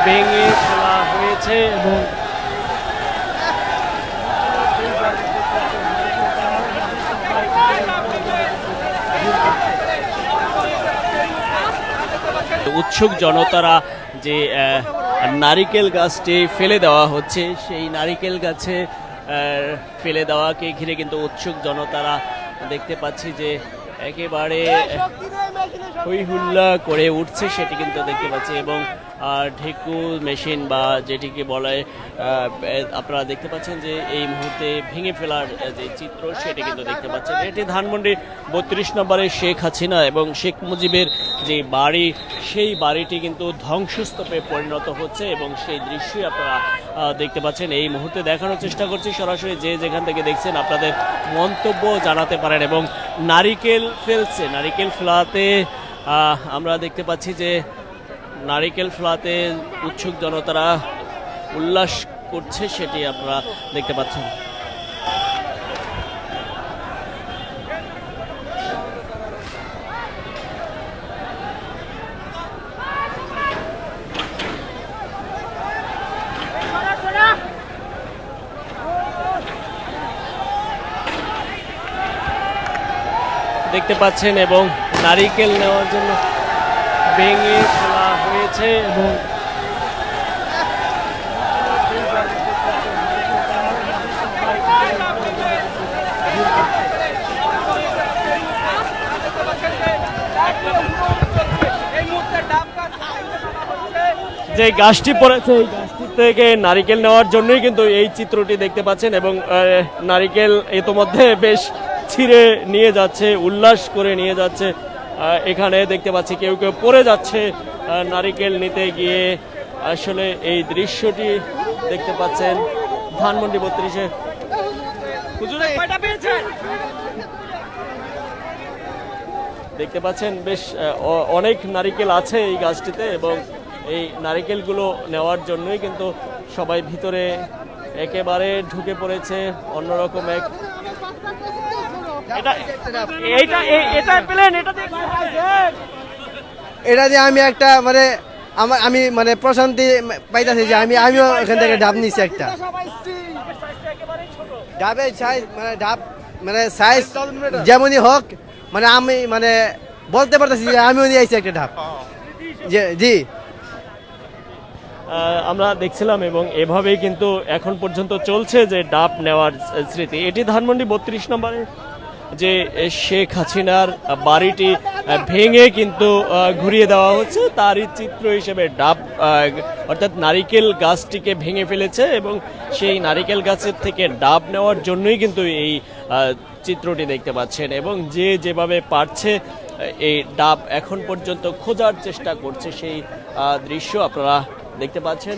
ভেঙে ফেলা হয়েছে এবং উৎসুক জনতারা যে নারিকেল গাছটি ফেলে দেওয়া হচ্ছে, সেই নারিকেল গাছে ফেলে দেওয়াকে ঘিরে কিন্তু উৎসুক জনতারা দেখতে পাচ্ছি যে একেবারে হই হুল্লা করে উঠছে, সেটি কিন্তু দেখতে পাচ্ছি। এবং ঢেকু মেশিন বা যেটিকে বলে আপনারা দেখতে পাচ্ছেন যে এই মুহূর্তে ভেঙে ফেলার যে চিত্র সেটি কিন্তু দেখতে পাচ্ছেন। এটি ধানমন্ডি 32 নম্বরে শেখ হাসিনা এবং শেখ মুজিবের যে বাড়ি, সেই বাড়িটি কিন্তু ধ্বংসস্তূপে পরিণত হচ্ছে এবং সেই দৃশ্যই আপনারা দেখতে পাচ্ছেন। এই মুহূর্তে দেখানোর চেষ্টা করছি সরাসরি, যে যেখান থেকে দেখছেন আপনাদের মন্তব্য জানাতে পারেন। এবং নারিকেল ফেলছে, নারিকেল ফেলাতে আমরা দেখতে পাচ্ছি যে নারিকেল ফেলাতে উৎসুক জনতারা উল্লাস করছে, সেটি আপনারা দেখতে পাচ্ছেন। দেখতে পাচ্ছেন এবং নারিকেল নেওয়ার জন্য ভেঙে ফেলা হয়েছে এবং যে গাছটি পড়েছে, এই গাছটি থেকে নারিকেল নেওয়ার জন্যই কিন্তু এই চিত্রটি দেখতে পাচ্ছেন। এবং নারিকেল ইতোমধ্যে বেশ ছিঁড়ে নিয়ে যাচ্ছে, উল্লাস করে নিয়ে যাচ্ছে। এখানে দেখতে পাচ্ছি কেউ কেউ পড়ে যাচ্ছে নারিকেল নিতে গিয়ে। আসলে এই দৃশ্যটি দেখতে পাচ্ছেন ধানমন্ডি 32-এ। দেখতে পাচ্ছেন বেশ অনেক নারিকেল আছে এই গাছটিতে এবং এই নারিকেলগুলো নেওয়ার জন্যই কিন্তু সবাই ভিতরে একেবারে ঢুকে পড়েছে। অন্যরকম এক এটা যে আমি একটা মানে আমি মানে প্রশান্তি পাইতেছি যে আমিও এখান থেকে ডাব নিচ্ছি একটা ডাবের সাইজ, মানে ডাব মানে সাইজ যেমনই হোক, মানে আমি মানে বলতে পারতেছি যে আমিও নিয়ে আসছি একটা ডাব। জি আমরা দেখছিলাম এবং এভাবেই কিন্তু এখন পর্যন্ত চলছে যে ডাব নেওয়ার স্মৃতি। এটি ধানমন্ডি 32 নম্বরে যে শেখ হাসিনার বাড়িটি ভেঙে কিন্তু ঘুরিয়ে দেওয়া হচ্ছে, তারই চিত্র হিসেবে ডাব অর্থাৎ নারিকেল গাছটিকে ভেঙে ফেলেছে এবং সেই নারিকেল গাছের থেকে ডাব নেওয়ার জন্যই কিন্তু এই চিত্রটি দেখতে পাচ্ছেন। এবং যে যেভাবে পারছে এই ডাব এখন পর্যন্ত খোঁজার চেষ্টা করছে, সেই দৃশ্য আপনারা দেখতে পাচ্ছেন।